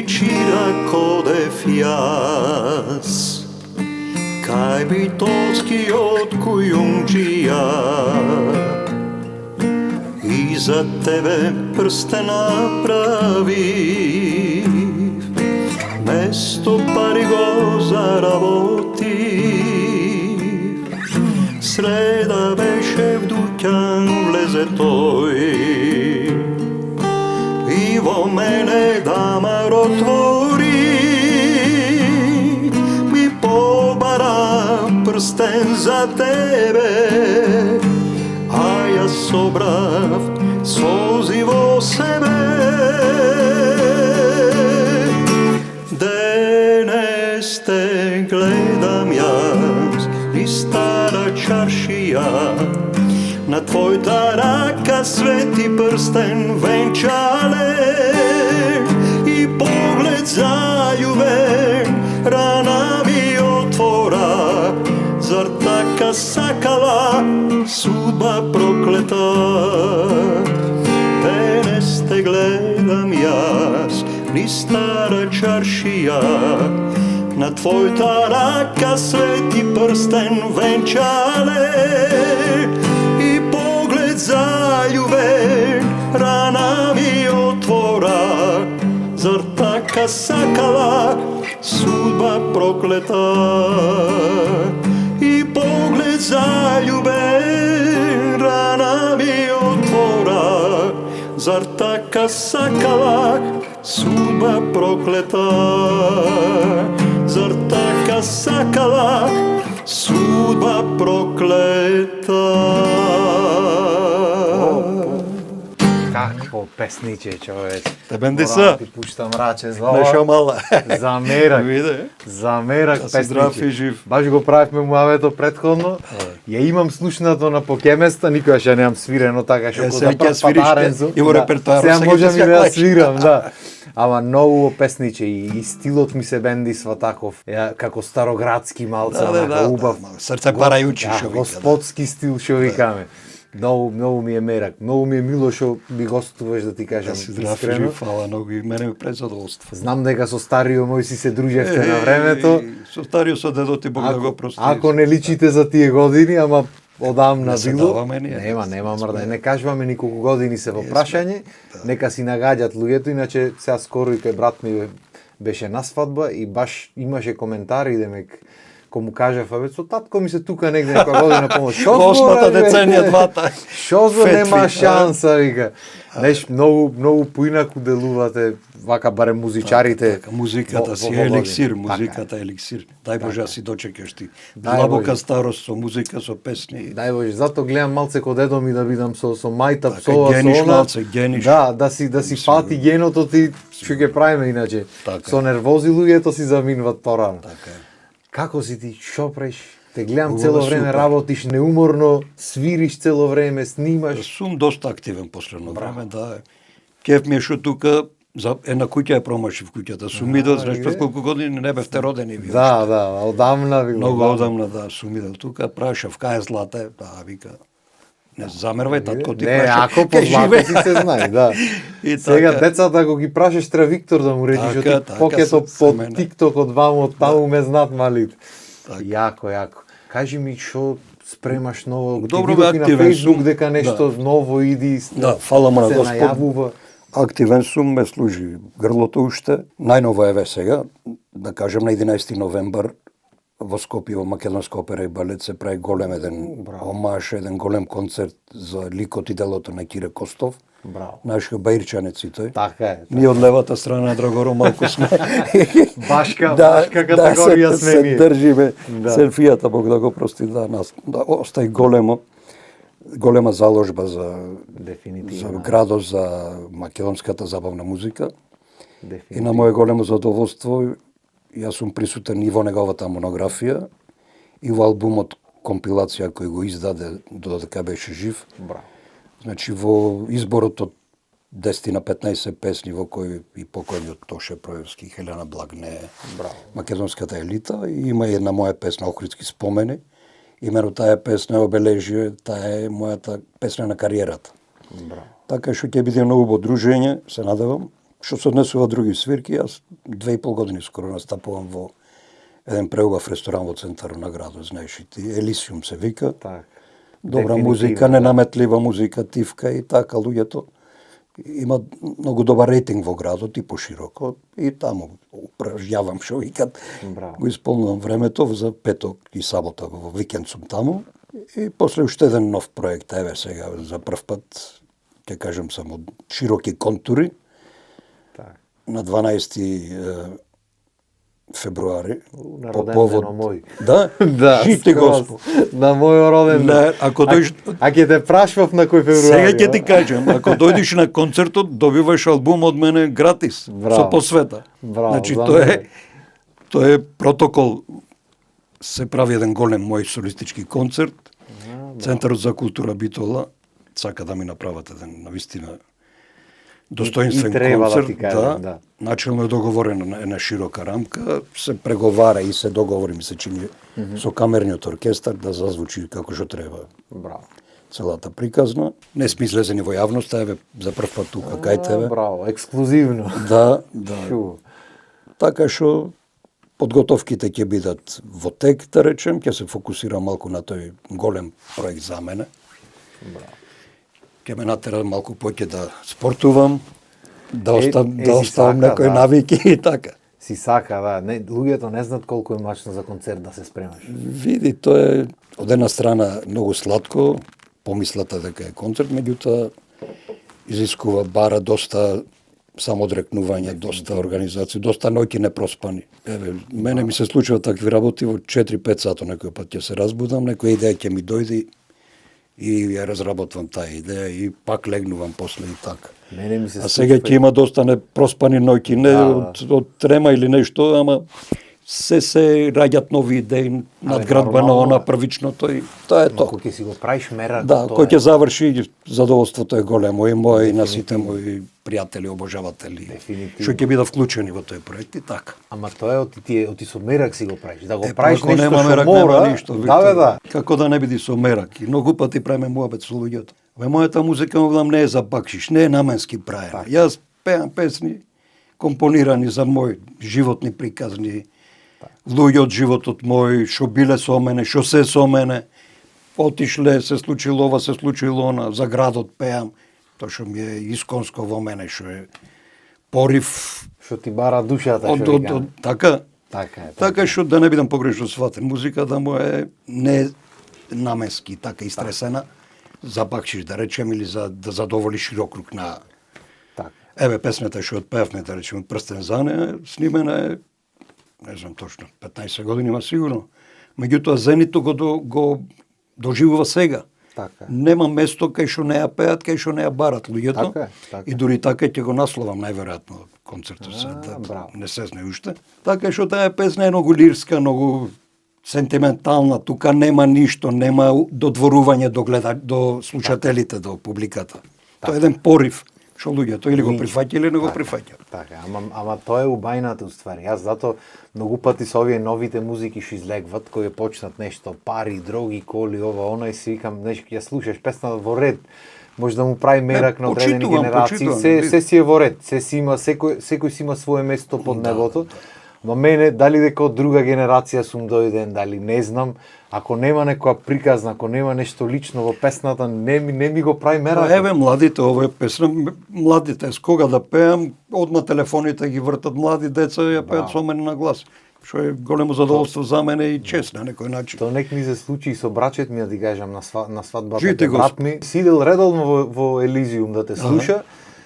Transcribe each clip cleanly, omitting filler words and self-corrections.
Чиракодев јас, кај битолскиот кујунџија, и за тебе прстен направив, место пари го заработив. Среда беше в дуќан влезе тој, и во мене дамар отвори, ми побара прстен за тебе, а јас собрав солзи во себе. Денес те гледам јас и стара чаршија, на твојата рака свети прстен венчален, и поглед заљубен рана ми отвора. Зар така сакала судба проклета? Денес те гледам јас ни стара чаршија, на твојата рака свети прстен венчален, и поглед заљубен рана ми отвора. Зар така сакала судба проклета? И поглед заљубен рана ми отвора. Зар така сакала судба проклета? Зар така сакала судба проклета? Какво песниче, човек. Тебе не са. Ти пуштам раче за Нешо мала. Замерак. Виде? Замерак Да си здрав и песниче. жив. Баш го правевме муавето предходно. Ја имам слушнато на покеместа, никогаш ја немам свирено така што го сега ќе свириш запратпатаренцо. и во репертоарот Сега сега можам ќе и се да ја клаќаш. свирам, да. Ама ново песниче и стилот ми се бендисва таков, како староградски малце, онака убав. Срце парајучи Да, што вика. господски стил што викаме. Многу ми е мерак, многу ми е мило што ми гостуваш, да ти кажам Да си здрав и искрено. жив, фала многу и мене ми презадоволство. Знам дека со стариот мој си се дружевте на времето. Со стариот со дедо ти Бог да го прости. Ако не личите за тие години, ама одамна Не се било. даваме ние. Нема мрда, не кажуваме ни колку години се во прашање. Нека си нагаѓаат луѓето, иначе сега скоро и кај брат ми беше на свадба и баш имаше коментари демек кој му кажав, абе, со татко ми се тука негде некоја година помош. Шо Во осмата збориш, бе? деценија двата. Шо за Фетви, нема да. шанса, вика. Неш, многу поинаку делувате, вака барем музичарите. Така, музиката во си години. еликсир, Така е. музиката е еликсир. Дај Боже, си дочекаш ти. Дај Длабока Боже. старост со музика, со песни. Дај Боже, зато гледам малце ко дедо ми да бидам со мајта, Така, со ова, гениш, со она. малце, гениш. Да си фати геното ти, што ќе правиме иначе. Така. Со нервози луѓето си заминуваат порано. Така е. Како си ти, шо преш? Те гледам Убаво, цело време, супер. работиш неуморно, свириш цело време, снимаш. Сум доста активен последно време, да. Кеф ми е што тука за една куќа ја промашив куќата. Сум идел, знаеш, пред колку години не бевте родени ви. Да, одамна било. Многу одамна, да, сум идел тука, прашав, кај е Злата? Да, вика, не замервај, татко ти Не, праша. ако Ке живее. познато си се знае, да. И Сега така. децата го ги прашаш треба Виктор да му речиш, Така, оти така, покето се под мене. TikTok од ваму, од таму ме знаат малите. Така. Јако. Кажи ми што спремаш ново, Добро, ти видов и на активен Facebook сум. дека нешто ново иди, Да, фала му на се Господ. најавува. Активен сум, ме служи грлото уште. Најново еве сега, да кажем на 11 новембар во Скопје во Македонска опера и балет се прави голем еден омаж, еден голем концерт за ликот и делото на Кире Костов. Браво. Нашиот баирчанец и тој. Така е. Ние од левата страна Драгоро малку сме. Башка категорија сме се ние. држиме Да. селфијата, Бог да го прости, да нас. Да остаи голема заложба за Дефинитивно. градот, за македонската забавна музика. И на Дефинитивно. моје големо задоволство, јас сум присутен и во неговата монографија, и во албумот компилација кој го издаде додека беше жив. Браво. Значи во изборот од 10 на 15 песни во кои и покојниот Тоше Проевски, Хелена Благне, Браво. македонската елита, и има една моја песна Охридски спомени. Имено таа песна обележи, таа е мојата песна на кариерата. Браво. Така што ќе биде многу во дружење, се надевам. Што се однесува други свирки, јас 2,5 години скоро настапувам во еден преубав ресторан во центарот на градот, знаеш и ти, Елисиум се вика. Так. Добра Дефинитивно, музика, ненаметлива музика, тивка и така луѓето има многу добар рейтинг во градот и пошироко и таму упражнявам што викат. Браво. Го исполнувам времето за петок и сабота во викенд сум таму и после уште еден нов проект, еве сега за прв пат ќе кажем само широки контури. Так. На 12 февруари На роден ден мој. Да? Да, Жити скроз. Господ. На мој роден Не, ден. ако дојдеш А ќе те прашвав на кој февруари? сега ќе ти кажам, ако дојдеш на концертот, добиваш албум од мене гратис, Браво. со посвета. Браво, Значи за тоа е протокол. Се прави еден голем мој солистички концерт. Центарот за култура Битола сака да ми направат еден навистина достоинствен И треба да концерт, ти кажам, да. Начелно е договорена една широка рамка, се преговара и се договори, ми се чини, со камерниот оркестар да зазвучи како што треба. Браво. Целата приказна. Не сме излезени во јавноста, еве за прв пат тука кај тебе. Браво, ексклузивно. Да. Шу. Така што подготовките ќе бидат во тек, да речем, ќе се фокусирам малку на тој голем проект за мене. Браво. Ќе ме натера малку поќе да спортувам, да си оставам сака, некои да. навики и така. Си сака, да. Не, луѓето не знаат колку е мачно за концерт да се спремаш. Види, тоа е од една страна многу сладко, помислата дека е концерт, меѓутоа изискува бара доста самоодрекнување, доста организација, доста ноќи непроспани. Еве, мене ми се случува такви работи во 4-5 сато некој пат ќе се разбудам, некоја идеја ќе ми дојде и ја разработвам таа идеја и пак легнувам после и така. Мене ми се А сега ќе има доста непроспани ноќи, не од трема или нешто, ама се раѓат нови идеи, надградба на нормално она првичното и тоа е тоа. Ако ќе си го правиш мерак, Да, тоа кој ќе заврши, задоволството е големо и мој и на сите мои пријатели, обожаватели, Дефинитивно. што ќе бидат вклучени во тој проект и така. Ама тоа е оти со мерак си го правиш. Да го Па правиш ако нешто нема што мерак, мора, нема ништо. да бе да. Како да не биде со мерак? И многу пати правиме муабет со луѓето. Мојата музика мовлам не е за бакшиш, не е наменски правена. Јас пеам песни компонирани за мој животни приказни, луѓе од животот мој, што биле со мене, што се со мене, отишле, се случило ова, се случило она, за градот пеам, тоа што ми е исконско во мене, што е порив Што ти бара душата, што викаме. така. Така е. Така што да не бидам погрешно сватен, музиката му е не наменски така истресена, за бакшиш да речем или за да задоволи широк круг на. Така. Еве песната што отпеавме, да речеме Прстен за неа, снимена е, не знам точно, 15 години има сигурно. Меѓутоа зенито го доживува сега. Така. Нема место кај што не ја пеат, кај што не ја барат луѓето. Така е. И дури така ќе го насловам најверојатно концертот се браво. не се знае уште. Така што таа песна е многу лирска, многу сентиментална, тука нема ништо, нема додворување до слушателите, до публиката. Тоа е еден порив што луѓето или го прифаќа или не го прифаќа. Така, ама тоа е убајната уствари. Јас затоа многу пати со овие новите музики што излегват, кои почнат нешто пари, дроги, коли, ова, она и си викам, нешто ќе ја слушаш песната во ред. Може да му прави мерак на одредени генерации, се си е во ред, се си има секој си има свое место под небото. Ма мене, дали дека од друга генерација сум дојден, дали не знам, ако нема некоја приказна, ако нема нешто лично во песната, не ми го прави мерак. Еве младите, ова е песна, младите, с кога да пеам, одма телефоните ги вртат млади деца и ја пеат со мене на глас. Што е големо задоволство за мене и чест на некој начин. Тоа нек ми се случи и со брачет ми, да ти кажам, на свадбата Жите на брат ми. Сидел редовно во Елизиум да те слуша.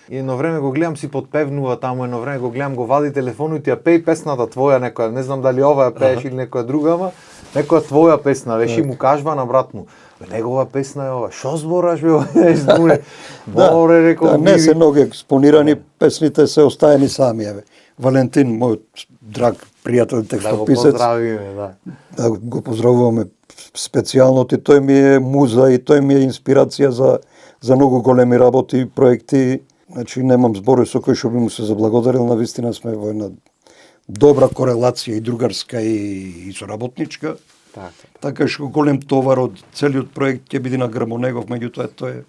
И едно време го гледам си подпевнува таму, едно време го гледам, го вади телефонот и ти ја пеј песната твоја некоја, не знам дали ова ја пееш или некоја друга, ама некоја твоја песна, веши му кажва на брат му. Негова песна е ова. Шо збораш бе? Море рекол. Не се многу експонирани, песните се остаени сами, еве. Валентин, мојот драг пријател текстописец. Да го поздравиме, да. Да го поздравуваме специјално, и тој ми е муза и тој ми е инспирација за многу големи работи и проекти. Значи немам зборови со кој што би му се заблагодарил, навистина сме во една добра корелација и другарска и соработничка. Така што голем товар од целиот проект ќе биде на грб негов, меѓутоа тој е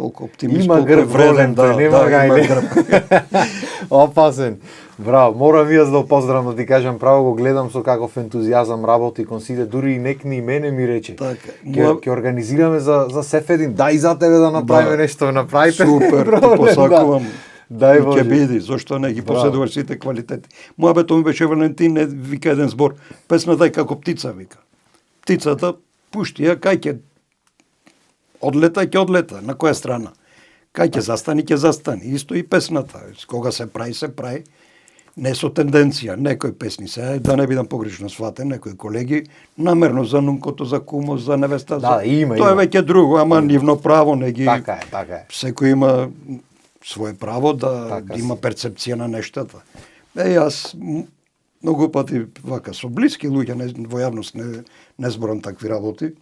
толку оптимист, Има толку е грб вреден, голем, нема га има или. грб. Опасен. Браво, морам и јас да го поздравам, да ти кажам право, го гледам со каков ентузијазам работи кон сите, дури и некни и мене ми рече. Така. Ќе организираме за Сефедин, дај за тебе да направиме нешто, направите. Супер, ти Проблем, посакувам. Дај Боже. Ќе биде, зошто не ги поседуваш сите квалитети. Мојабето ми беше Валентин, вика еден збор, песната е како птица, вика. Птицата пушти ја, кај ќе ќе одлета, на која страна? Кај ќе застани, ќе застани. Исто и песната. Кога се прави, не со тенденција. Некои песни се, да не бидам погрешно сватен, некои колеги, намерно за нункото, за кумо, за невеста. Да, има, тоа е има. веќе друго, ама нивно право не ги... Така е. Секој има свое право да Така има перцепција на нештата. Јас многу пати вака со блиски луѓе во јавност не зборам такви работи.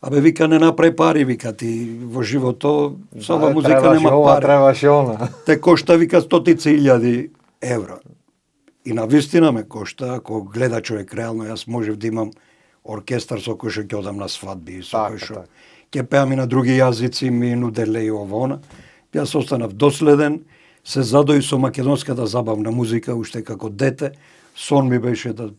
Абе, вика, не направи пари, вика, ти во живото со ова музика нема пари. Требаше она. Те кошта, вика, стотици илјади евра. И навистина ме кошта, ако гледа човек реално, јас можев да имам оркестар со кој што ќе одам на свадби, со кој што ќе пеам и на други јазици, ми нуделе и ово она. Јас останав доследен, се задои со македонската забавна музика, уште како дете. Сон ми беше да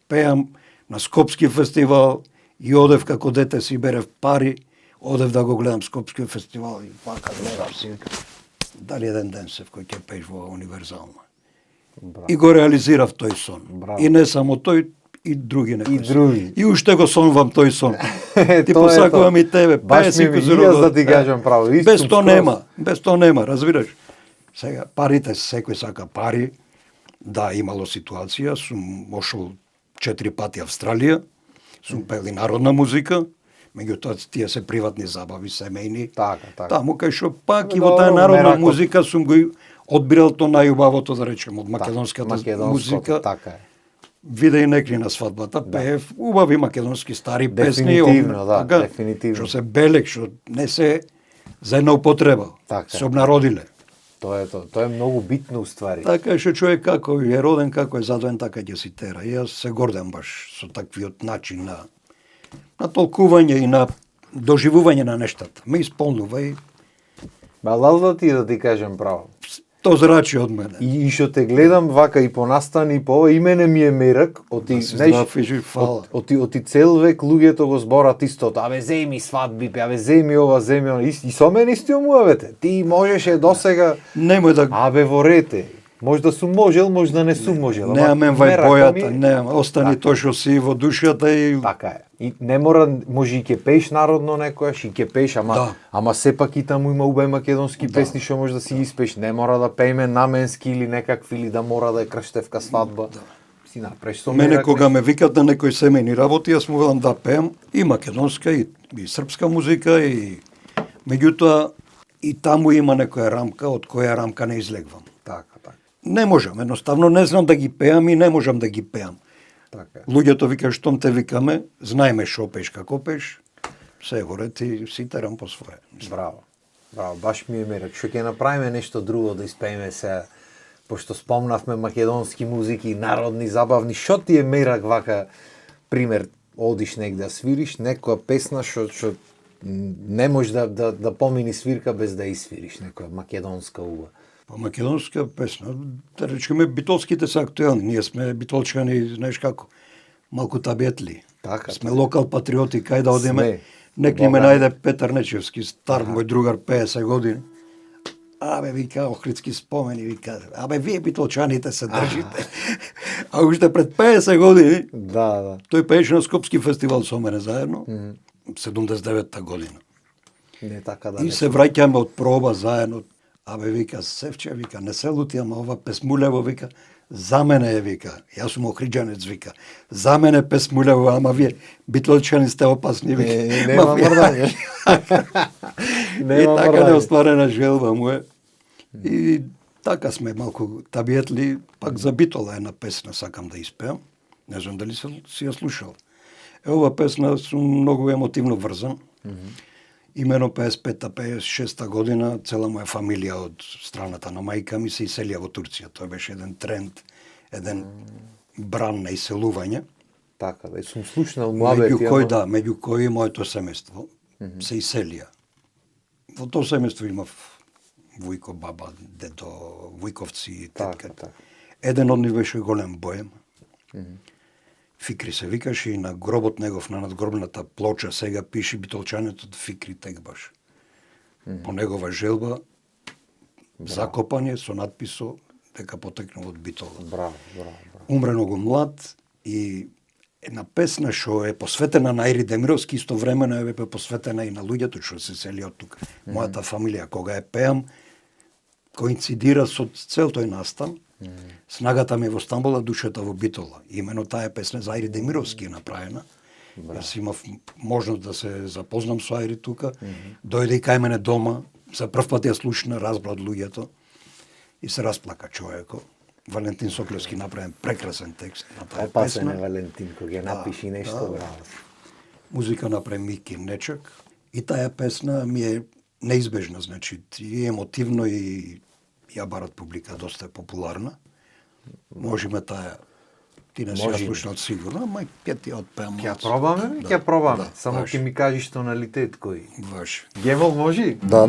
пеам на Скопски фестивал и одев како дете си берев пари, одев да го гледам Скопски фестивал и пака гледам си. Дали еден ден се кој ќе пееш во Универзална. Браво. И го реализирав тој сон. Браво. И не само тој, и други некои. И други. И уште го сонвам тој сон. Ти Тоа е посакувам тоа. и тебе. Баш ми и јас да ти кажам право. Без тоа нема, без тоа нема, разбираш. Сега парите, секој сака пари. Да, имало ситуација, сум ошол 4 пати Австралија, сум пел и народна музика, меѓутоа тие се приватни забави, семејни. Така. Таму кај што пак и во таа народна музика сум го одбирал тоа најубавото, да речем, од македонската музика. Така е. Виде и некри на свадбата, пеев убави македонски стари песни. Дефинитивно, да, така, дефинитивно. Што се белек, што не се за една употреба. Така. Се обнародиле. Тоа е многу битно уствари. Така е што човек како е роден, како е задоен, така ќе си тера. И јас се гордам баш со таквиот начин на толкување и на доживување на нештата. Ме исполнува и Балал да ти кажам право. то зрачи од мене. И што те гледам вака и по настани и по ова, и мене ми е мерак, Да си здрав и жив, фала. оти цел век луѓето го зборат истото, абе земи свадби, абе земи ова, земи она, и со мене исто муавете. Ти можеше досега, Немој да абе ворете, може да сум можел, може да не сум можел. неаме бојата, неаме, остани тоа што си во душата и Така е. И не мора, може и ќе пееш народно некојаш, и ќе пееш, ама сепак и таму има убави македонски песни што може да си ги испееш. Не мора да пееме наменски или некакви, или да мора да е крштевка свадба. Си направиш со мене мерак кога ме викат на некои семејни работи, јас му велам да пеам и македонска и српска музика и меѓутоа и таму има некоја рамка од која рамка не излегвам. Така. Не можам, едноставно не знам да ги пеам и не можам да ги пеам. Така. Луѓето викаат штом те викаме, знаеме шо пееш, како пееш, се горе ти си терам по свое. Браво. Баш ми е мерак. Што ќе направиме нешто друго да испееме се, пошто спомнавме македонски музики, народни, забавни. Што ти е мерак вака, пример, одиш негде да свириш, некоја песна што не може да помини свирка без да свириш, некоја македонска уба. Па македонска песна, да речеме, битолските се актуелни. Ние сме битолчани, знаеш како, малку табетли. Така. Сме локал патриоти, кај да одиме. Сме. Некли ме најде Петар Нечевски, стар мој другар, 50 години. Абе, вика, охридски спомени, вика, абе, вие битолчаните се држите. А уште пред 50 години, Да. тој пееше на Скопски фестивал со мене заедно, 79-та година. Не така да И се враќаме од проба заедно. Абе, вика, Севче, вика, не се лути, ама ова песмулево, вика, за мене е, вика, јас сум охриджанец, вика, за мене песмулево, ама вие битолчани сте опасни, вика. Нема мрдање. И така неостварена желба му е. И така сме малку табиетли, пак за Битола една песна сакам да испеам. Не знам дали си ја слушал. Ова песна сум многу емотивно врзан. Имено 55-та, 56-та година, цела моја фамилија од страната на мајка ми се иселија во Турција. Тоа беше еден тренд, еден бран на иселување. Така, да сум слушнал муабети. Меѓу кои моето семејство се иселија во тоа семејство имав Вујко, баба, дедо, Вујковци, тетка. Така. Еден од нив беше голем боем. Фикри се викаше и на гробот негов, на надгробната плоча, сега пише Битолчанецот Фикри Текбаш. По негова желба, закопан е со надписо дека потекнал од Битола. Браво. Умре многу млад и една песна што е посветена на Ајри Демировски, истовремено е посветена и на луѓето што се сели од тука. Мојата фамилија, кога ја пеам, коинцидира со цел тој настан. Снагата ми во Стамбул, душата во Битола. Имено таа песна за Ајри Демировски е направена. Јас имав можност да се запознам со Ајри тука. Дојде и кај мене дома, за прв пат ја слушна, разбра од луѓето и се расплака човекот. Валентин Соклевски направен прекрасен текст на таа Опасен песна. е Валентин, кога ја напиши нешто, браво. Музика направи Мики Нечак и таа песна ми е неизбежна, значи и емотивно и ја барат публика, доста е популарна. Можеме таа ти не си ја слушнал сигурно, ама ќе ти ја отпеам. Ќе ја пробаме? Ќе ја пробаме. Да, Само ваш. ќе ми кажеш тоналитет кој. Ваш. Гемол може? Да.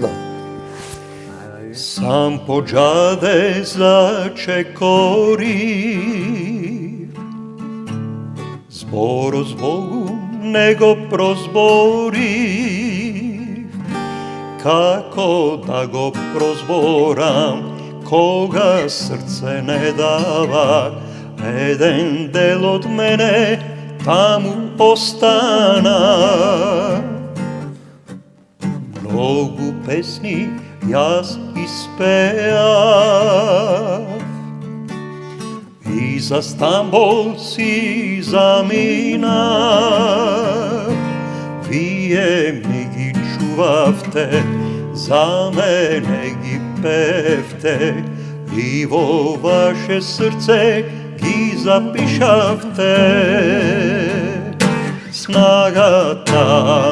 Сам по джаде зачекори, зборо збогу не го прозбори, како да го прозборам, кога срце не дава, еден дел од мене таму остана. Многу песни јас испеав и за Стамбол си заминав. Вие ми ги чувавте, за мене ги певте и во ваше срце ги запишавте. Снагата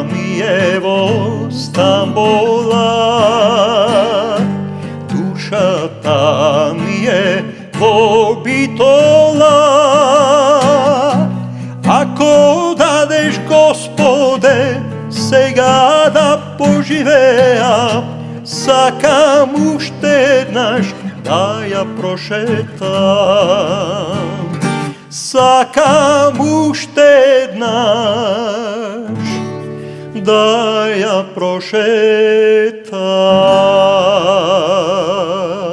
ми е во Стамбола, душата ми е во Битола. Ако дадеш, Господе, сега да поживеам, сакам уште еднаш да ја прошетам. Сакам уште еднаш да ја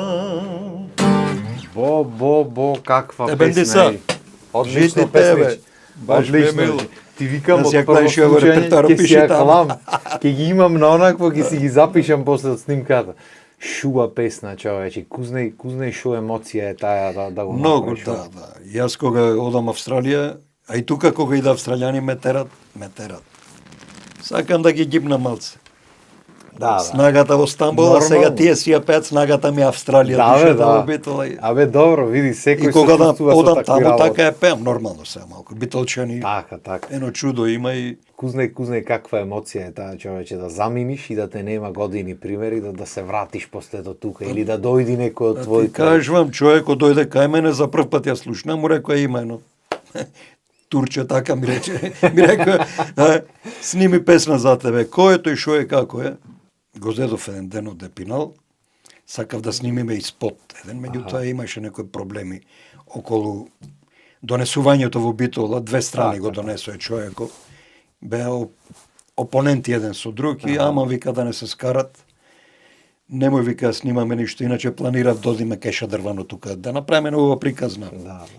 прошетам. Бо, каква Тебе песна са. е. Одлично Жити песна. тебе. Баш ме Одлично. мило. Ти викам Да од си ја прво клаеш во случање, репертоар, ќе си пиши ја таму. клам. Ќе ги имам на онакво, ќе си ги запишам после од снимката. Шуба песна, човече. Кузне шо емоција е таа да го Многу, направиш. да. Јас кога одам Австралија, а и тука кога иде австралијани ме терат. Сакам да ги гибна малце. Да. Снагата во Стамбул, а Нормално. сега тие си ја пеат снагата ми Австралија, Да, бе, душата да. во Битола. Абе, добро, види, секој И кога да чувствува со одам такви таму, работи. така ја пеам, нормално се малку. Битолчани, Така. едно чудо има и Кузне каква емоција е таа, човече, да заминиш и да те нема години, примери, да се вратиш после до тука или да дојди некој од ти твоите. кажувам, човекот дојде кај мене за прв пат ја слушна, му рекоа има едно турче така ми рече, ми рекоа сними песна за тебе. Кој е тој, шо е, како е? Го зедов еден ден од Епинал, сакав да снимиме и спот еден, меѓутоа имаше некои проблеми околу донесувањето во Битола, две страни го донесоа човекот. Беа опоненти еден со друг и ама вика да не се скарат. Немој вика снимаме ништо, иначе планирав да одиме кај Шадрвано тука, да направиме нова приказна.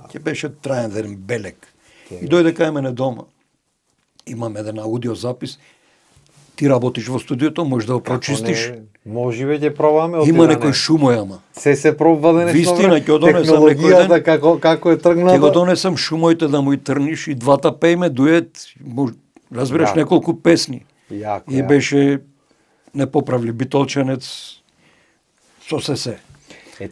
Ќе беше траен еден белек. И дојде кај мене дома. Имам еден аудиозапис. Ти работиш во студиото, можеш да го прочистиш. Може ќе пробаме. Има некој шумој, ама. Се пробва денес. Вистина, ќе го донесам некој ден. Технологијата како е тргната. Ќе го донесам шумоите да му и трниш и двата пееме дует, разбираш, неколку песни. Јако, И беше непоправли Битолчанец со се.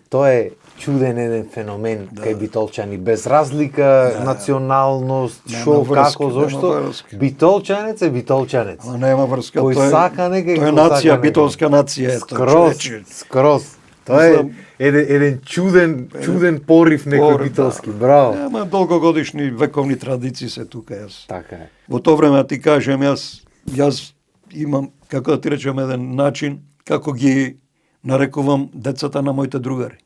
Тоа е чуден еден феномен кај битолчани, без разлика националност, шо, како, зошто. Битолчанец е битолчанец. Ама нема врска, Кој сака некој, тоа е кој нација, сака некој. битолска нација е тоа. Скроз. Тоа е еден чуден порив некој битолски. Браво. Ама долгогодишни вековни традиции се тука јас. Така е. Во тоа време ти кажем јас имам, како да ти речем, еден начин како ги нарекувам децата на моите другари.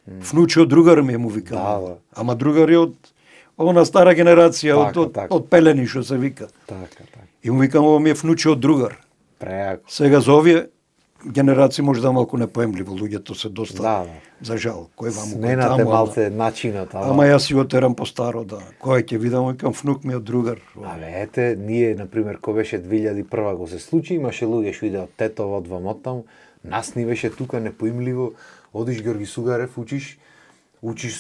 Внуче од другар ми му викам. Да. Ама другари од она стара генерација, Така. од пелени, што се вика. Така. И му викам, ова ми е внуче од другар. Преако. Сега за овие генерации може да малку непоемливо, луѓето се доста, Да. за жал, кој вам кој Сменате таму, малце начинот, ама јас си го терам по старо, да. Кој ќе видам, викам, внук ми од другар. Абе, ете, ние, например, кој беше 2001 го се случи, имаше луѓе што иде од Тетово, од Вамотам, нас ни беше тука непоимливо, одиш Георги Сугарев, учиш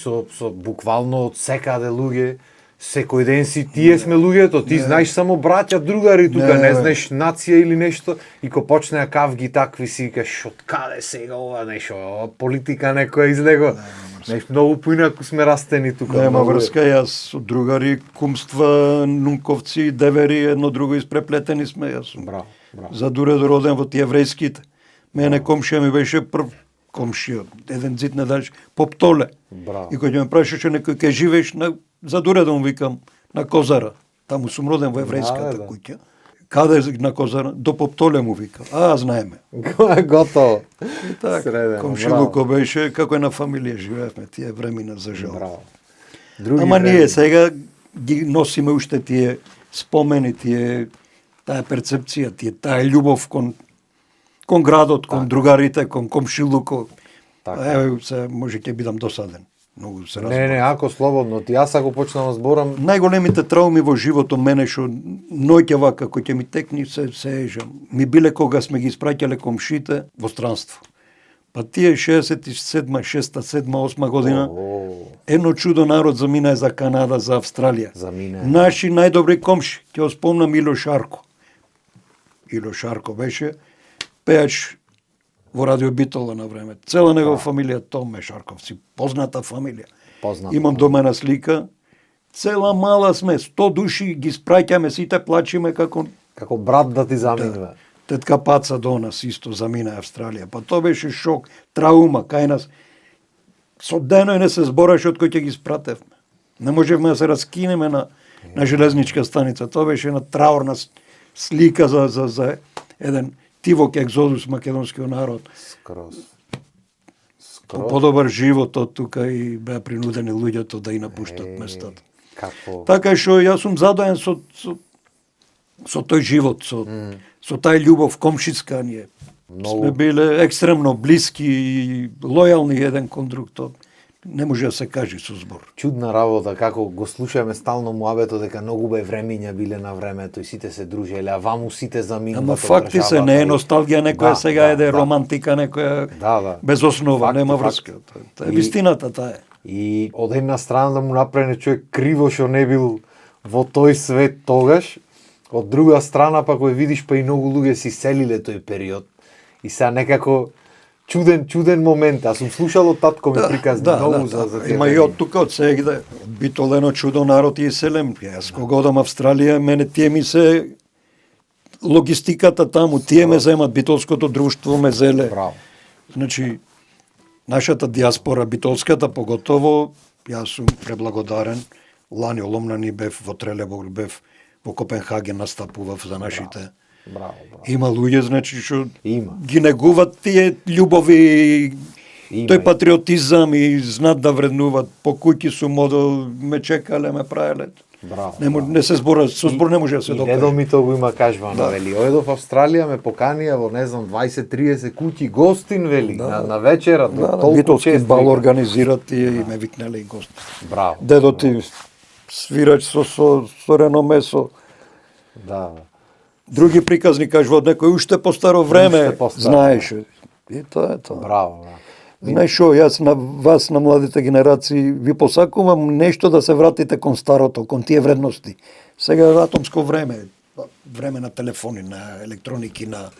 со буквално од секаде луѓе, секој ден си тие сме луѓето, ти знаеш само браќа, другари тука, не знаеш нација или нешто, и ко почнеа кавги такви си викаш, од каде сега ова нешто, ова политика некоја излего. Нешто многу поинаку сме растени тука. Нема врска, јас од другари, кумства, нунковци, девери, едно друго испреплетени сме, јас сум. Браво. За дуре роден во тие еврејските. Мене комшија ми беше прв комшија, еден зид не даш, по Птоле. Браво. И кој ме прашаше некој кај живееш на за дуре да му викам на Козара. Таму сум роден во еврејската куќа. Каде на Козара? До Поптоле му вика. Знаеме. Готово. И така, комшилуко беше, како е на фамилија живеевме тие времена за жал. Браво. Ама ние сега ги носиме уште тие спомени, таа перцепција, таа љубов кон градот, кон другарите, кон комшилуко. Еве се може ќе бидам досаден. Многу се разборам. Не, ако слободно, ти јас ако почнам зборам. Најголемите трауми во животот мене што ноќе вака кој ќе ми текни се ежам. Ми биле кога сме ги испраќале комшите во странство. Па тие 67, 6, 7, 8 година едно чудо народ заминае за Канада, за Австралија. Наши најдобри комши, ќе го спомнам Ило Шарко. Ило Шарко беше пеач во Радио Битола на време. Цела негова фамилија Томе Шарковци, позната фамилија. Имам дома на слика. Цела мала сме, 100 души ги спраќаме, сите плачиме како брат да ти заминува. Тетка Паца до нас исто замина Австралија. Па тоа беше шок, траума кај нас. Со деној не се збореше од кој ќе ги спратевме. Не можевме да се раскинеме на железничка станица. Тоа беше една траурна слика за еден тивок екзодус македонскиот народ. Скроз. По подобар живот од тука и беа принудени луѓето да и напуштат местата. Така што јас сум задоен со тој живот, со тај љубов комшиска ние. Сме биле екстремно блиски и лојални еден кон друг. Не може да се каже со збор. Чудна работа, како го слушаме стално муабето дека многу бе времиња биле на времето и сите се дружеле, а ваму сите заминуваат. Ама факти се, не е носталгија, некоја сега еде романтика, некоја без основа, нема врска. Тоа е вистината, таа е. И од една страна да му направи човек криво што не бил во тој свет тогаш, од друга страна па кој видиш па и многу луѓе си селиле тој период и сега некако чуден момент. Аз сум слушал од татко ми приказни многу за тие. Има и од тука од сега Битолено чудо народ и селем. Јас кога одам Австралија, мене тие ми се логистиката таму, тие ме земат, битолското друштво ме зеле. Браво. Значи нашата диаспора битолската поготово, јас сум преблагодарен. Лани оломнани бев во Трелеборг, бев во Копенхаген, настапував за нашите. Браво. Има луѓе, значи, што ги негуваат тие љубови, тој патриотизам и знаат да вреднуваат. По куќи сум одел, ме чекале, ме правеле. Не се збора, со збор не може да се докаже. И дедо ми тоа го има кажвано, вели. Одов Австралија, ме поканија во, не знам, 20-30 куќи гостин, вели, на вечера. Битолски бал организират и ме викнеле и гости. Браво. Дедо ти свирач со сорено месо. Да. Други приказни кажуваат некој уште по старо време знаеше. И тоа е тоа. Браво. Знаеш шо, јас на вас, на младите генерации, ви посакувам нешто да се вратите кон старото, кон тие вредности. Сега е атомско време, време на телефони, на електроники, на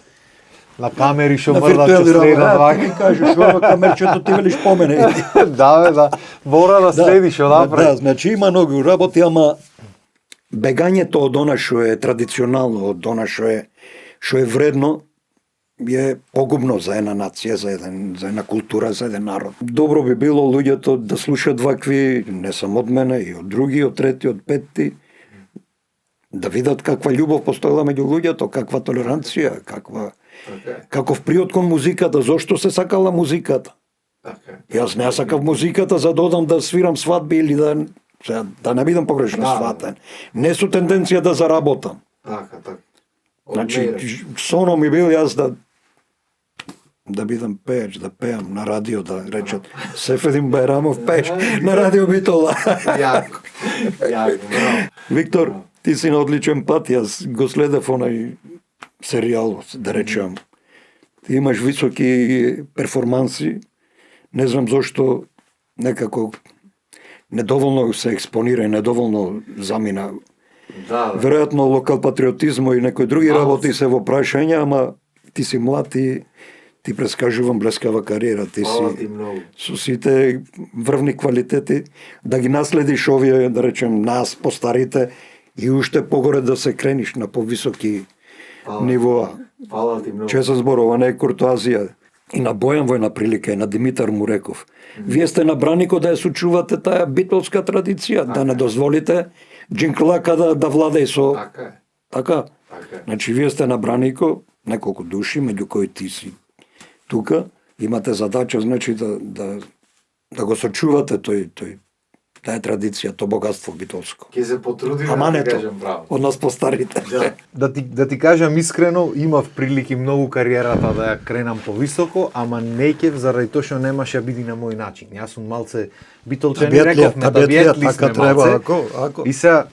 камери што мрдат се следат вака. Ти кажеш, ова камерчето ти велиш помене. Да, мора да следиш одапред. Да, значи има многу работи, ама бегањето од она што е традиционално, од она што е вредно, е погубно за една нација, за една култура, за еден народ. Добро би било луѓето да слушаат вакви, не само од мене, и од други, од трети, од петти, да видат каква љубов постоела меѓу луѓето, каква толеранција, Каков приот кон музиката, зошто се сакала музиката? Јас не сакав музиката за да одам да свирам свадби или да не бидам погрешно сватен. Не со тенденција да заработам. Така. Значи, соно ми бил јас да бидам пееш, да пеам на радио, да речат Сефедин Байрамов пееш на радио Битола. Јако, Виктор, ти си на одличен пат, јас го следев онај серијал, да речам. Ти имаш високи перформанси, не знам зошто некако недоволно се експонира и недоволно замина. Веројатно локал патриотизмо и некои други работи се во прашање, ама ти си млад и ти прескажувам блескава кариера, ти си со сите врвни квалитети, да ги наследиш овие, да речем, нас, постарите, и уште погоре да се крениш на повисоки нивоа. Често зборува, не е куртоазија. И на Бојан во една прилика, и на Димитар Муреков. Вие сте на Бранико да ја сочувате таа битолска традиција, да не дозволите джинклака да владее со... Така. Значи, вие сте на Бранико, неколку души, меѓу кои ти си тука, имате задача, значи, да го сочувате таа традиција, то богатство битолско. Ќе се потрудиме да кажам браво. Од нас постарите. Да ти кажам искрено, имав прилики многу кариерата да ја кренам повисоко, ама не ќе заради тоа што немаше биди на мој начин. Јас сум малце битолчани, рековме, табијетли сме малце. И се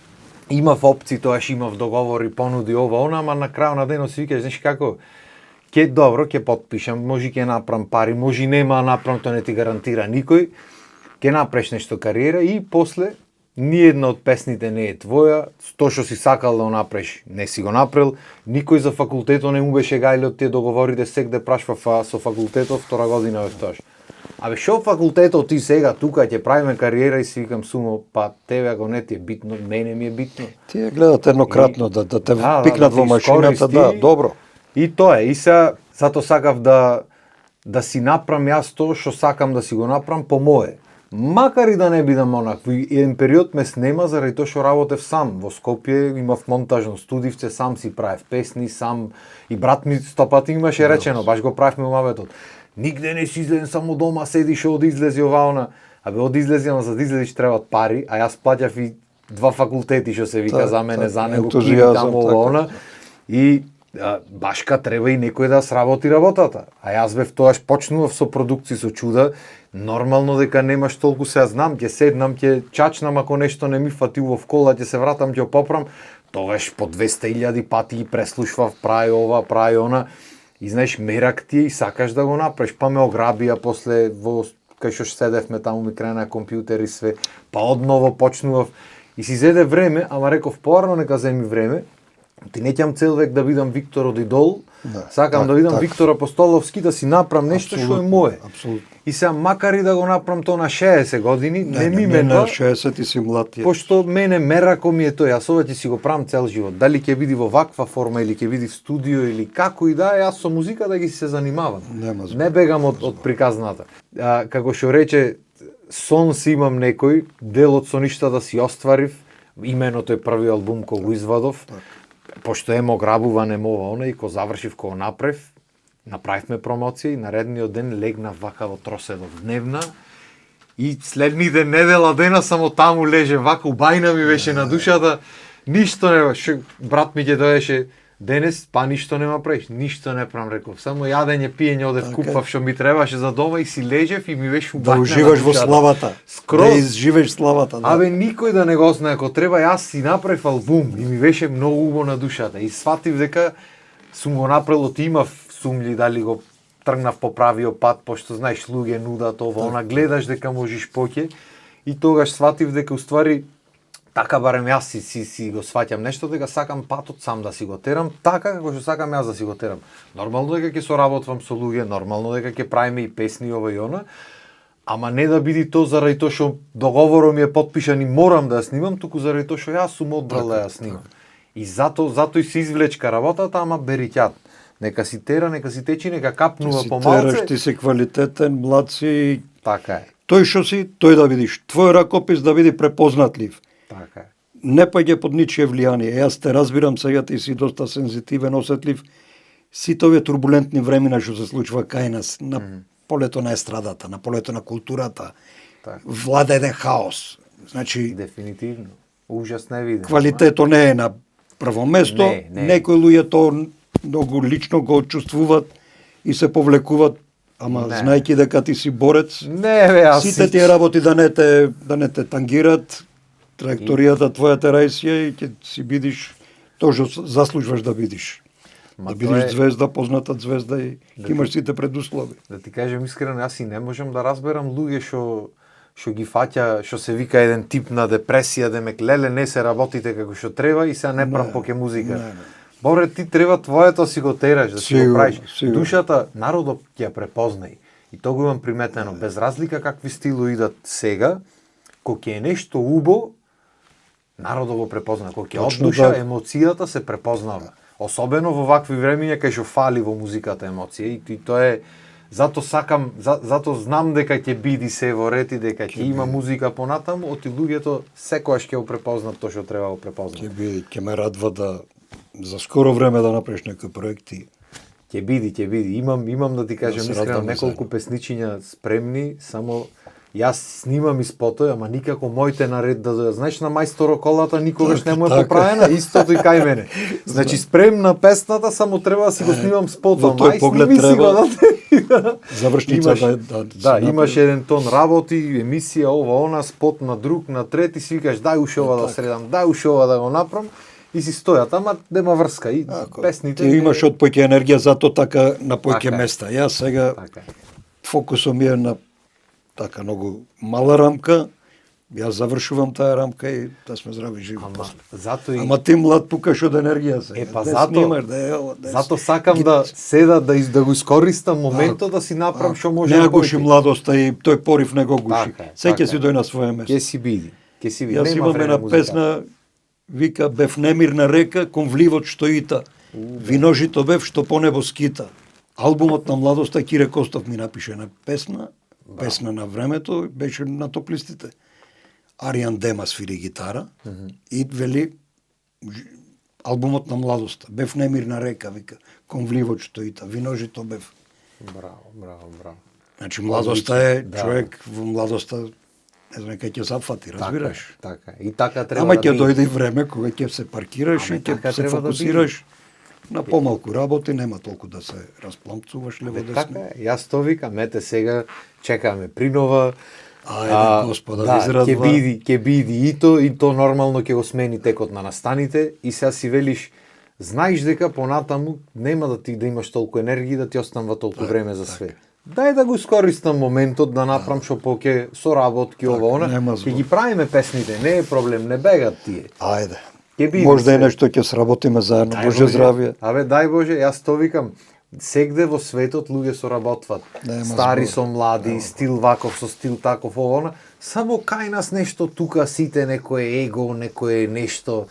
имав опции, тоаш имав договори, понуди ова, она, ама на крајот на денот си викаш, знаеш како, ќе добро, ќе потпишам, може ќе направам пари, може нема направам, тоа не ти гарантира никој. Ќе направиш нешто кариера и после ни една од песните не е твоја, тоа што си сакал да го направиш, не си го направил, никој за факултетот не му беше гајле од тие договорите, сегде прашва со факултетот, втора година бев тоаш. Абе, шо факултетот ти сега тука ќе правиме кариера и си викам сумо, па тебе ако не ти е битно, мене ми е битно. Тие гледат еднократно да те пикнат во машината, добро. И тоа е, и зато сакав да си направам јас тоа што сакам да си го направам по мое. Макар и да не бидам онакви, еден период ме снема заради тоа што работев сам. Во Скопје имав монтажно студивче, сам си правев песни, сам и брат ми 100 пати имаше речено, баш го правевме маветот. Нигде не си излезен, само дома седиш од излези ова она. Абе од излези, ама за да излезиш требаат пари, а јас плаќав и 2 факултети што се вика за мене, за него, кини таму ова она. И башка треба и некој да сработи работата. А јас бев тоаш почнував со продукција со чуда, нормално дека немаш толку се знам, ќе седнам, ќе чачнам ако нешто не ми фати во кола, ќе се вратам, ќе поправам, тогаш по 200.000 пати ги преслушвав, прави ова, прави она. И знаеш, мерак ти и сакаш да го направиш, па ме ограбија после кај што седевме таму ми крена компјутер и све, па одново почнував и си зеде време, ама реков порано нека земи време. Ти не ќам цел век да бидам Виктор од Идол, сакам да бидам Виктор Апостоловски, да си направам нешто што е мое. И сега макар и да го направам тоа на 60 години, не ми менува. На 60 ти си млад. Пошто мене мерако ми е тоа, јас ова ќе си го правам цел живот. Дали ќе биде во ваква форма или ќе биде в студио или како и да, јас со музика да ги се занимавам. Не бегам од приказната. Како што рече, сон си имам некој, дел од соништа да си остварив, имено тој први албум кој го извадов. Пошто емо грабува ова она и ко завршив, ко направив, направивме промоција и наредниот ден легнав вака во Троседов дневна и следните недела дена само таму леже вака, убајна ми беше на душата, ништо не беше, брат ми ќе доеше денес, па ништо нема правиш, ништо не правам, реков, само јадење, пиење, одев купав што ми требаше за дома и си лежев и ми беше убајна. Да уживаш во славата. Скроз. Да изживеш славата. Да. Абе никој да не го знае, ако треба јас си направив албум и ми беше многу убаво на душата и сватив дека сум го направил, ти имав сумњи дали го тргнав по правиот пат, пошто знаеш луѓе нудат ова, она гледаш дека можеш поќе и тогаш сватив дека уствари така барем јас си го сваќам нешто, дека сакам патот сам да си го терам, така како што сакам јас да си го терам. Нормално дека ќе соработвам со луѓе, нормално дека ќе правиме и песни ова и она, ама не да биде тоа заради тоа што договорот ми е потпишан и морам да ја снимам, туку заради тоа што јас сум одбрал да ја снимам. И зато и се извлечка работата, ама бери ќат. Нека си тера, нека си течи, нека капнува помалце. Ти си тераш, ти си квалитетен, млад си. Така е. Тој што си, тој да видиш. Твој ракопис да биде препознатлив. Така е. Не паѓа под ничие влијание. Јас те разбирам сега, ти си доста сензитивен, осетлив. сите овие турбулентни времена што се случува кај нас, на полето на естрадата, на полето на културата, влада еден хаос. Значи, Дефинитивно. Ужас не видим. Квалитето не е на прво место, некои луѓе тоа многу лично го чувствуваат и се повлекуваат, ама знаејќи дека ти си борец, сите тие работи да не те тангират, траекторијата твојата рајсија и ќе си бидиш тоа што заслужуваш да бидиш. Да бидеш звезда, позната звезда и ќе имаш сите предуслови. Да ти кажем искрено, јас и не можам да разберам луѓе што ги фаќа, што се вика еден тип на депресија, демек леле не се работите како што треба и сега не прам поке музика. Боре, ти треба твоето си го тераш, да си го правиш. Душата, народот ќе ја препознај. И тоа го имам приметено, без разлика какви стилови идат сега, кога ќе е нешто убо, народот го препозна. Кога ќе од душа, емоцијата се препознава. Особено во вакви времиња кај што фали во музиката емоција. И тоа е, зато сакам, зато знам дека ќе биди се во ред и дека ќе има музика понатаму, оти луѓето секогаш ќе го препознат тоа што треба да го препознат. Ќе ме радва да за скоро време да направиш некои проекти. Ќе биди. Имам да ти кажам, искрено неколку песничиња спремни, само јас снимам и спотој, ама никако моите наред да дојдат. Знаеш, на мајсторо колата никогаш не му е поправена, истото и кај мене. Значи спремна песната, само треба да си го снимам спотој. Во тој поглед треба завршница да, имаш еден тон работи, емисија, ова, она, спот на друг, на трети, си викаш дај уште ова да средам, дај уште ова да го направам. И си стојат, ама нема врска и песните. Ти имаш од поќе енергија, зато така на поќе места. Јас сега фокусом е на така многу мала рамка. Јас завршувам таа рамка и да сме здрави живи. Ама ти млад пукаш од енергија сега. Зато сакам да седа да го искористам моментот да си направам што може. Не гуши младоста и тој порив не го гуши. Секој си дој на свое место. Ќе си биди. Јас имам една песна, вика бев немирна река кон вливот што ита. Виножито бев што по небо скита. Албумот на младоста Кире Костов ми напише една песна на времето, беше на топлистите. Аријан Дема свири гитара и вели албумот на младоста. Бев немирна река, вика, кон вливот што ита. Виножито бев. Браво. Значи младоста е човек во младоста. Не знам кај ќе запфати, разбираш? Така. И така треба Ама да ќе дојде време кога ќе се паркираш и ќе се фокусираш на помалку работи, нема толку да се распламцуваш лево десно. Така е, јас тоа викам, ете сега чекаме принова. Ајде, Господа, израдва. Ќе биди и то нормално ќе го смени текот на настаните и сега си велиш, знаеш дека понатаму нема да имаш толку енергија да ти останува толку време за све. Дај да го искористам моментот да направам што поќе со работки ова она, ќе ги правиме песните, не е проблем, не бегат тие. Ајде. Можда е нешто ќе сработиме заедно, Боже здравје. Абе дај Боже, јас тоа викам, сегде во светот луѓе соработват. Стари со млади, стил ваков со стил таков ова она, само кај нас нешто тука сите некое его, некое нешто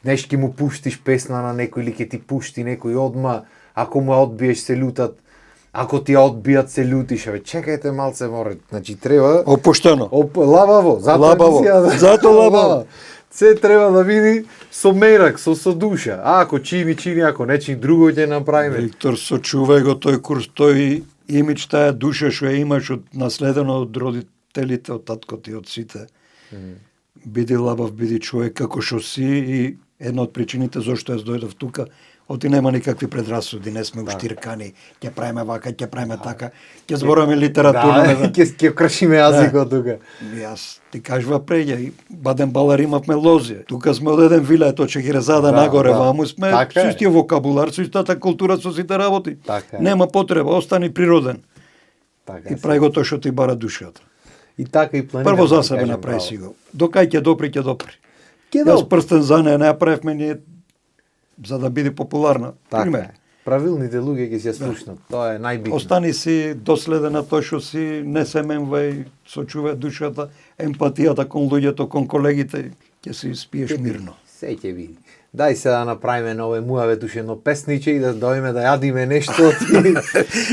ќе му пуштиш песна на некој или ќе ти пушти некој одма, ако му одбиеш се лутат. Ако ти одбијат се лутиш, чекајте малце море, значи треба опуштено. Лабаво, зато лабаво. Се треба да биде со мерак, со душа. Ако чини, ако не чини, друго ќе направиме. Виктор, сочувај го тој курс, тој имидж, таа душа што ја имаш од наследено од родителите, од таткот и од сите. Биди лабав, биди човек како што си и една од причините зашто јас дојдов тука, оти нема никакви предрасуди, не сме уштиркани, ќе правиме вака, ќе правиме така, ќе зборуваме литература. Ќе кршиме јазикот тука. Јас ти кажува преѓа, и Баден Балар имавме лозија. Тука сме од еден виле, тоа че Хирезада нагоре, ваму сме со истиот вокабулар, со истата култура, со сите работи. Нема потреба, остани природен. И прави го тоа што ти бара душата. И така и планираме. Прво за себе направи си го. Докај ќе допри, ќе допри. Јас прстен за неја не направивме ние за да биде популарна. Така е. Правилните луѓе ќе се слушнат. Тоа е најбитно. Остани си доследен на тоа што си, не се менвај, сочувај душата, емпатијата кон луѓето, кон колегите, ќе се спиеш мирно. Се ќе види. дај се да направиме на овој муавет уште едно песниче и да дојме да јадиме нешто и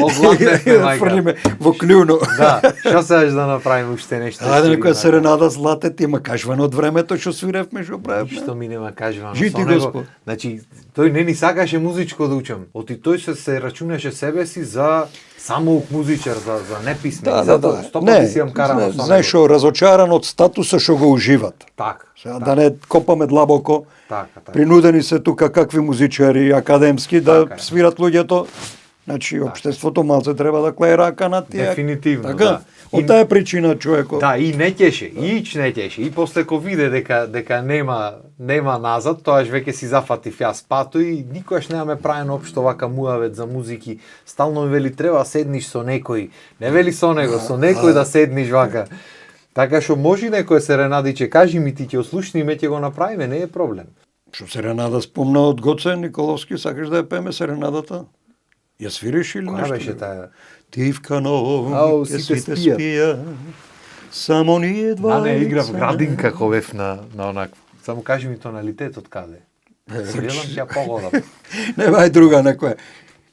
огладневме мајка. Фрлиме во клјуно. Да, што сакаш да направиме уште нешто? Ајде некоја серенада злате, ти има кажвано од времето што свиревме, што правевме. Што ми нема кажвано. Жити Господ. Значи, тој не ни сакаше музичко да учам. Оти тој се рачунаше себе си за самоук музичар, за неписмен. Да. Стопати си јам карано со знаеш што, разочаран од статусот што го уживат. Така. Сега да не копаме длабоко. Така. Принудени се тука какви музичари академски да свират луѓето. Значи, општеството малце треба да клее рака на тие. Дефинитивно, така? да. Од таа причина човекот. Да, и не ќеше, и после ко виде дека нема назад, тоаш веќе си зафатив јас пато и никогаш немаме правен општо вака муавет за музики. Стално ми вели треба седниш со некој, не вели со него, со некој да седниш вака. Така што може некој серенадиче, кажи ми ти ќе ослушни ме ќе го направиме, не е проблем. Што серенада спомна од Гоце Николовски, сакаш да ја пееме серенадата? Ја свириш или Која нешто? беше таа? Тивка Ау, нови, сите сите спијат. спија, само ние два. Не играв градинка ковев на онакво. Само кажи ми тоналитетот каде. Свирилам ќе ја погодам. Не, ај друга некоја.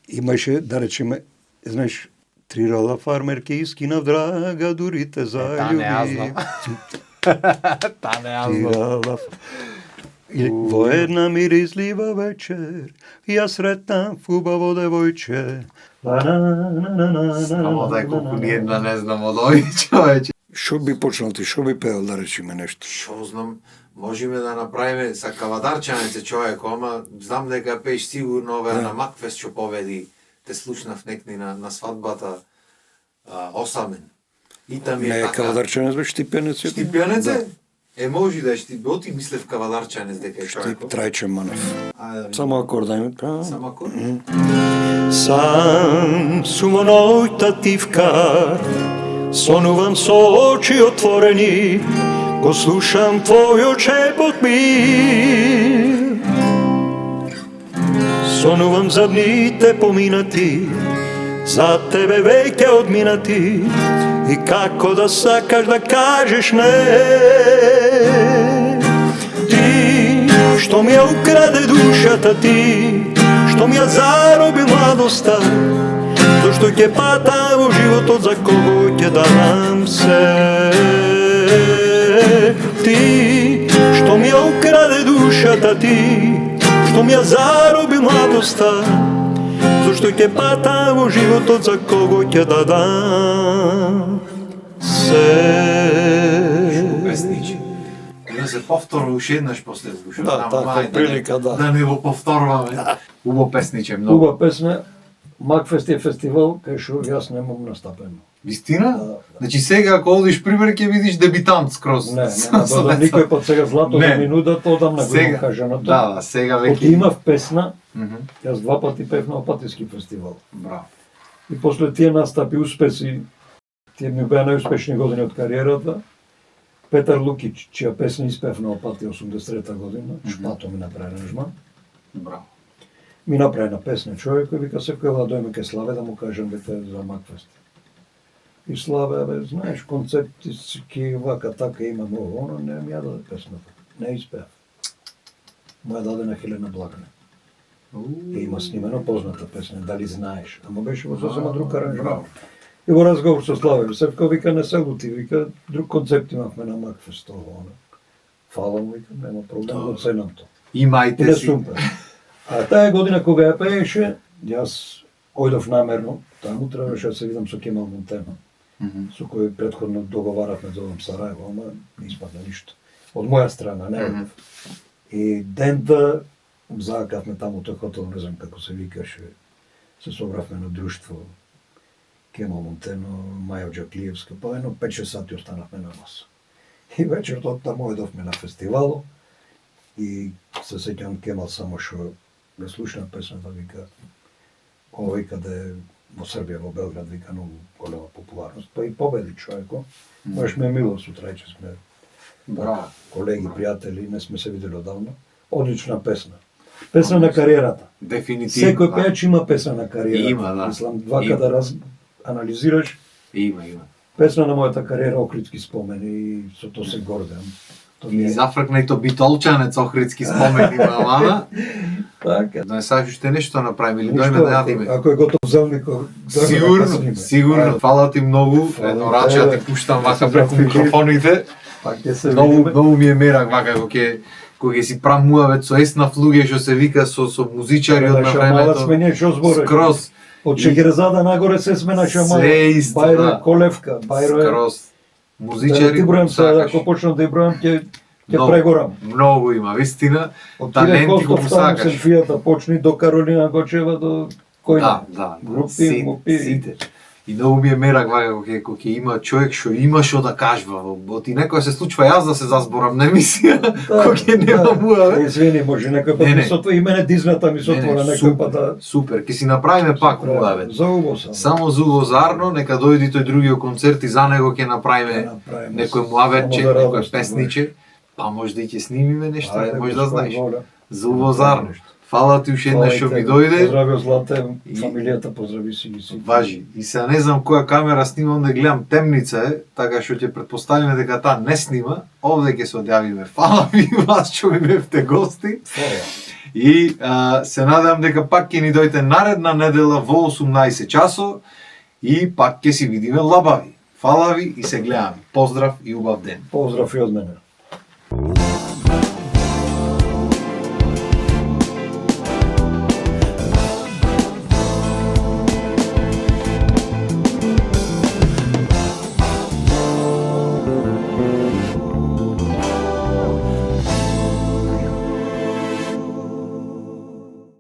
Имаше, да речеме, знаеш, три рода фармерки искинав драга, дурите за Таа не ја љуби. знам. Таа не ја знам. Тирала. И во една миризлива вечер, ја сретнав убаво девојче. Само да колку ниедна не знам од овие човече. Шо би почнал ти, шо би пеел да речеме нешто? Шо знам, можеме да направиме са кавадарчанице човеко, ама знам дека пееш сигурно оваа на Макфест што победи. Те слушнав некни на свадбата осамен. И там Не, кавадарчанец бе Штипенец. Штипјанеце? Може да е Штипјоти, мислев кавадарчанец дека е човеко. Трајче Манев. Ајде, Само акордајме. само акорд. Сам сум нојта тивка, сонувам со очи отворени, го слушам твојот шепот ми. Сонувам за дните поминати, за тебе веќе одминати, и како да сакаш да кажеш не. Ти, што ми ја украде душата ти, што ми ја зароби младоста, зашто ќе пата во животот, за кого ќе дадам се. Ти, што ми ја украде душата ти, што ми ја зароби младоста, зашто ќе пата во животот, за кого ќе дадам се. Песниче. Да се повторува уште еднаш после слушам. Да, така, прилика, да. Да не го повторуваме. Убаво песниче, многу. Убава песна, Макфест е фестивал кај што јас немам настапено. Вистина? Да. Значи сега ако одиш пример ќе видиш дебитант скроз. Не, нема да одам никој пат сега злато Не. за минутата, одам на Сега. го кажаното. Да, сега веќе. Оти имав песна, Мгм. јас 2 пати пев на Опатиски фестивал. Браво. И после тие настапи успеси, тие ми беа најуспешни години од кариерата. Петар Лукич, чија песна испев на Опати 83 година, Шпато ми направи аранжман. Браво. Ми направи на песна човек кој вика секој да дојме кај Славе да му кажам дека е за Макфест. И Славе, бе, знаеш, концептиски вака така имам ово, оно не ми ја даде песната. Не испеав. Му ја даде на Хелена Благане. И има снимено позната песна, дали знаеш, ама беше во сосема друг аранжман. Браво. И во разговор со Славе, Севко вика не се лути, вика друг концепт имавме на Макфест ово, оно. Фала му, вика, нема проблем, го ценам то. И Имајте не си. сумпер. А таа година кога ја пееше, јас ојдов намерно, таму требаше да се видам со Кемал Монтена, со кој претходно договаравме да одам Сараево, ама не испадна ништо. Од моја страна, не одев. И дента закавме таму тој хотел, не знам како се викаше, се собравме на друштво Кемал Монтено, Маја Джаклиевска, па едно 5-6 сати останавме на маса. И вечерот таму ојдовме на фестивало и се сеќавам Кемал само што да слушна песната, вика, ова вика да е во Србија, во Белград, вика многу голема популарност. Па и победи човеко. Баш ме е мило сутрајче сме Браво. колеги, пријатели, не сме се видели одавно. Одлична песна. Песна на кариерата. Дефинитивно. Секој да. пејач има песна на кариерата. Има, да. Мислам, вака Има. да анализираш, Има. песна на мојата кариера, окритски спомени и со тоа се гордеам. И зафркна и то битолчанец охридски спомени мамана. Така. Да не сакаш уште нешто направиме или дојме да јадиме. Ако е готов зелников, Сигурно, сигурно. Фала ти многу. Едно раче да ти пуштам вака преку микрофоните. Пак ќе се видиме. Многу ми е мерак вака кога ќе си прам муавет со еснаф луѓе што се вика со музичари од на времето. Смене што збореш. Скроз. Од Шегерезада нагоре се смена шамала. Се исто. Бајро Колевка, Бајро е. Скроз. Музичари. Ти бројам сега, ако почнам да ја бројам ќе прегорам. Многу има, вистина. Од Таленти го сакаш. Селфијата почни до Каролина Гочева до кој? Да, групи, мупи. Сите. И многу ми е мерак вака кога ќе има човек што има што да кажува. Од и некој се случува јас да се зазборам на емисија, кога ќе нема муаве. Извини, може некој пат ми сотвора и мене дизната ми сотвора некој пат да. Супер, ќе си направиме пак муаве. За уво само за уво зарно, нека дојди тој другиот концерт и за него ќе направиме некој муавече, некој песниче. Па може да и ќе снимиме нешто, може да знаеш. За уво зарно. Фала ти уште еднаш што ми дојде. Поздрави Злате, фамилијата поздрави си. Важи. И се не знам која камера снимам да гледам темница е, така што ќе претпоставиме дека таа не снима. Овде ќе се одјавиме. Фала ви вас што ми бевте гости. И се надевам дека пак ќе ни дојдете наредна недела во 18 часо и пак ќе си видиме лабави. Фала ви и се гледаме. Поздрав и убав ден. Поздрав и од мене.